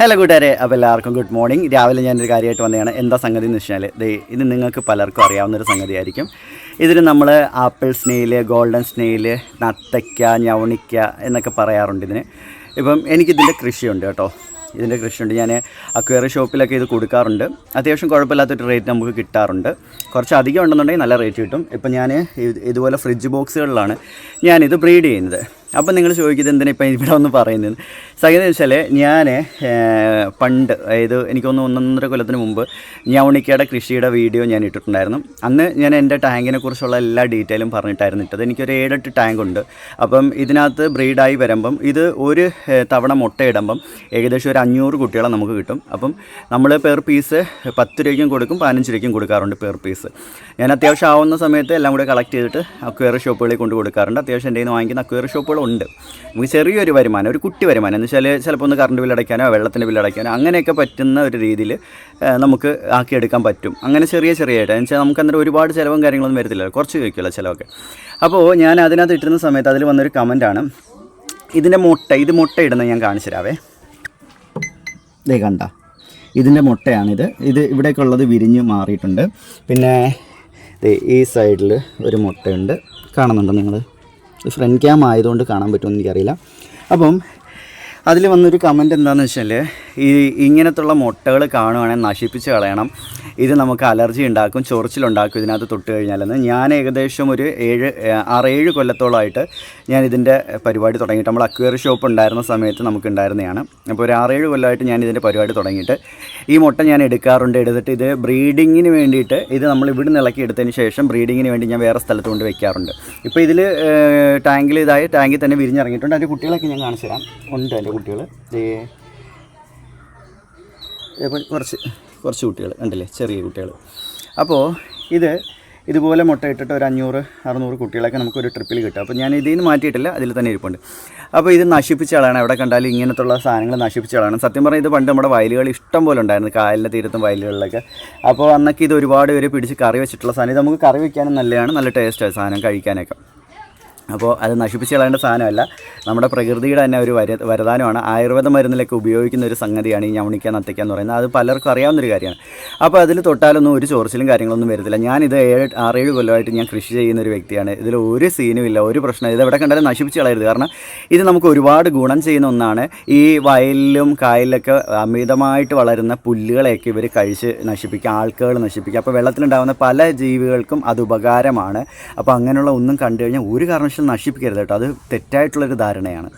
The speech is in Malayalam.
ഹലോ കൂട്ടുകാരെ, അപ്പോൾ എല്ലാവർക്കും ഗുഡ് മോർണിംഗ്. രാവിലെ ഞാനൊരു കാര്യമായിട്ട് വന്നതാണ്. എന്താ സംഗതി എന്ന് വെച്ചാൽ ഇത് നിങ്ങൾക്ക് പലർക്കും അറിയാവുന്നൊരു സംഗതിയായിരിക്കും. ഇതിൽ നമ്മൾ ആപ്പിൾ സ്നെയിൽ, ഗോൾഡൻ സ്നെയിൽ, നത്തയ്ക്ക, ഞവണിക്ക എന്നൊക്കെ പറയാറുണ്ട് ഇതിന്. ഇപ്പം എനിക്കിതിൻ്റെ കൃഷിയുണ്ട് കേട്ടോ. ഇതിൻ്റെ കൃഷിയുണ്ട്. ഞാൻ അക്വേറിയം ഷോപ്പിലൊക്കെ ഇത് കൊടുക്കാറുണ്ട്. അത്യാവശ്യം കുഴപ്പമില്ലാത്തൊരു റേറ്റ് നമുക്ക് കിട്ടാറുണ്ട്. കുറച്ച് അധികം ഉണ്ടെന്നുണ്ടെങ്കിൽ നല്ല റേറ്റ് കിട്ടും. ഇപ്പം ഞാൻ ഇതുപോലെ ഫ്രിഡ്ജ് ബോക്സുകളിലാണ് ഞാനിത് ബ്രീഡ് ചെയ്യുന്നത്. അപ്പം നിങ്ങൾ ചോദിക്കുന്നത് എന്തിനാ ഇപ്പം ഇവിടെ ഒന്ന് പറയുന്നത്? സംഗതി വെച്ചാൽ ഞാൻ പണ്ട്, അതായത് എനിക്കൊന്ന് 1.5 കൊല്ലത്തിന് മുമ്പ് ഞവണിക്കയുടെ കൃഷിയുടെ വീഡിയോ ഞാൻ ഇട്ടിട്ടുണ്ടായിരുന്നു. അന്ന് ഞാൻ എൻ്റെ ടാങ്കിനെ കുറിച്ചുള്ള എല്ലാ ഡീറ്റെയിലും പറഞ്ഞിട്ടായിരുന്നു ഇട്ടത്. എനിക്കൊരു 7-8 ടാങ്കുണ്ട്. അപ്പം ഇതിനകത്ത് ബ്രീഡായി വരുമ്പം ഇത് ഒരു തവണ മുട്ടയിടുമ്പം ഏകദേശം ഒരു 500 കുട്ടികളെ നമുക്ക് കിട്ടും. അപ്പം നമ്മൾ പെർ പീസ് 10 രൂപയ്ക്കും കൊടുക്കും, 15 രൂപയ്ക്കും കൊടുക്കാറുണ്ട് പെർ പീസ്. ഞാൻ അത്യാവശ്യം ആവുന്ന സമയത്ത് എല്ലാം കൂടെ കളക്ട് ചെയ്തിട്ട് അക്വേറിയം ഷോപ്പുകളിൽ കൊണ്ട് കൊടുക്കാറുണ്ട്. അത്യാവശ്യം എൻ്റെ നിന്ന് വാങ്ങിക്കുന്ന അക്വേറിയം ഷോപ്പുകളുണ്ട്. നമുക്ക് ചെറിയൊരു വരുമാനം, ഒരു കുട്ടി വരുമാനം എന്ന് വെച്ചാൽ ചിലപ്പോൾ ഒന്ന് കറണ്ട് ബില്ലടയ്ക്കാനോ വെള്ളത്തിൻ്റെ ബില്ലടയ്ക്കാനോ അങ്ങനെയൊക്കെ പറ്റുന്ന ഒരു രീതിയിൽ നമുക്ക് ആക്കിയെടുക്കാൻ പറ്റും. അങ്ങനെ ചെറിയായിട്ട് എന്ന് വെച്ചാൽ നമുക്ക് അന്നേരം ഒരുപാട് ചിലവും കാര്യങ്ങളൊന്നും വരത്തില്ല, കുറച്ച് കഴിക്കുമല്ലോ ചിലവൊക്കെ. അപ്പോൾ ഞാൻ അതിനകത്ത് ഇട്ടിരുന്ന സമയത്ത് അതിൽ വന്നൊരു കമൻറ്റാണ്, ഇതിൻ്റെ ഇത് മുട്ടയിടുന്നത് ഞാൻ കാണിച്ചു തരാവേ. ഇതേ കണ്ട, ഇതിൻ്റെ മുട്ടയാണിത്. ഇത് ഇവിടേക്കുള്ളത് വിരിഞ്ഞ് മാറിയിട്ടുണ്ട്. പിന്നെ ഈ സൈഡിൽ ഒരു മുട്ടയുണ്ട്, കാണുന്നുണ്ടോ നിങ്ങൾ? ഫ്രണ്ട് ക്യാം ആയതുകൊണ്ട് കാണാൻ പറ്റുമെന്ന് എനിക്കറിയില്ല. അപ്പം അതിൽ വന്നൊരു കമൻറ്റ് എന്താണെന്ന് വെച്ചാൽ, ഇങ്ങനത്തുള്ള മുട്ടകൾ കാണുവാണെങ്കിൽ നശിപ്പിച്ച് കളയണം, ഇത് നമുക്ക് അലർജി ഉണ്ടാക്കും, ചൊറിച്ചിലുണ്ടാക്കും ഇതിനകത്ത് തൊട്ട് കഴിഞ്ഞാലെന്ന്. ഞാൻ ഏകദേശം ഒരു 6-7 കൊല്ലത്തോളമായിട്ട് ഞാൻ ഇതിൻ്റെ പരിപാടി തുടങ്ങിയിട്ട്, നമ്മൾ അക്വേറിയം ഷോപ്പ് ഉണ്ടായിരുന്ന സമയത്ത് നമുക്ക് ഉണ്ടായിരുന്നതാണ്. അപ്പോൾ ഒരു 6-7 കൊല്ലമായിട്ട് ഞാൻ ഇതിൻ്റെ പരിപാടി തുടങ്ങിയിട്ട് ഈ മുട്ട ഞാൻ എടുക്കാറുണ്ട്. എടുത്തിട്ട് ഇത് ബ്രീഡിങ്ങിന് വേണ്ടിയിട്ട്, ഇത് നമ്മൾ ഇവിടെ നിന്ന് ഇളക്കി എടുത്തതിന് ശേഷം ബ്രീഡിങ്ങിന് വേണ്ടി ഞാൻ വേറെ സ്ഥലത്ത് കൊണ്ട് വെക്കാറുണ്ട്. ഇപ്പോൾ ഇതിൽ ടാങ്കിൽ തന്നെ വിരിഞ്ഞിറങ്ങിയിട്ടുണ്ട്. അതിൻ്റെ കുട്ടികളൊക്കെ ഞാൻ കാണിച്ചു തരാം. ഉണ്ട് എൻ്റെ കുട്ടികൾ, കുറച്ച് കുട്ടികൾ ഉണ്ടല്ലേ, ചെറിയ കുട്ടികൾ. അപ്പോൾ ഇതുപോലെ മുട്ട ഇട്ടിട്ട് ഒരു 500-600 കുട്ടികളൊക്കെ നമുക്കൊരു ട്രിപ്പിൽ കിട്ടും. അപ്പോൾ ഞാൻ ഇതിൽ നിന്ന് മാറ്റിയിട്ടില്ല, അതിൽ തന്നെ ഇരിപ്പുണ്ട്. അപ്പോൾ ഇത് നശിപ്പിച്ച ആളാണ്, എവിടെ കണ്ടാലും ഇങ്ങനത്തുള്ള സാധനങ്ങൾ നശിപ്പിച്ച ആളാണ്. സത്യം പറഞ്ഞാൽ ഇത് പണ്ട് നമ്മുടെ വയലുകൾ ഇഷ്ടം പോലെ ഉണ്ടായിരുന്നു, കായലിൻ്റെ തീരത്തും വയലുകളിലൊക്കെ. അപ്പോൾ അന്നൊക്കെ ഇത് ഒരുപാട് പേര് പിടിച്ച് കറി വെച്ചിട്ടുള്ള സാധനം. ഇത് നമുക്ക് കറി വയ്ക്കാനും നല്ലതാണ്, നല്ല ടേസ്റ്റാണ് സാധനം കഴിക്കാനൊക്കെ. അപ്പോൾ അത് നശിപ്പിച്ച് കളയേണ്ട സാധനമല്ല, നമ്മുടെ പ്രകൃതിയുടെ തന്നെ ഒരു വരദാനമാണ്. ആയുർവേദ മരുന്നിലൊക്കെ ഉപയോഗിക്കുന്ന ഒരു സംഗതിയാണ് ഈ ഞവണിക്ക, നത്തയ്ക്ക എന്ന് പറയുന്നത്. അത് പലർക്കും അറിയാവുന്നൊരു കാര്യമാണ്. അപ്പോൾ അതിൽ തൊട്ടാലൊന്നും ഒരു ചോർച്ചിലും കാര്യങ്ങളൊന്നും വരത്തില്ല. ഞാനിത് 6-7 കൊല്ലമായിട്ട് ഞാൻ കൃഷി ചെയ്യുന്ന ഒരു വ്യക്തിയാണ്. ഇതിൽ ഒരു സീനും ഇല്ല, ഒരു പ്രശ്നം. ഇത് എവിടെ കണ്ടാലും നശിപ്പിച്ച് കളയരുത്. കാരണം ഇത് നമുക്ക് ഒരുപാട് ഗുണം ചെയ്യുന്ന ഒന്നാണ്. ഈ വയലിലും കായലിലൊക്കെ അമിതമായിട്ട് വളരുന്ന പുല്ലുകളെയൊക്കെ ഇവർ കഴിച്ച് നശിപ്പിക്കുക, ആൾക്കുകൾ നശിപ്പിക്കുക. അപ്പോൾ വെള്ളത്തിലുണ്ടാകുന്ന പല ജീവികൾക്കും അത് ഉപകാരമാണ്. അപ്പോൾ അങ്ങനെയുള്ള ഒന്നും കണ്ടു കഴിഞ്ഞാൽ ഒരു കാരണവശാലും നശിപ്പിക്കരുത് കേട്ടോ. അത് തെറ്റായിട്ടുള്ളൊരു ധാരണയാണ്.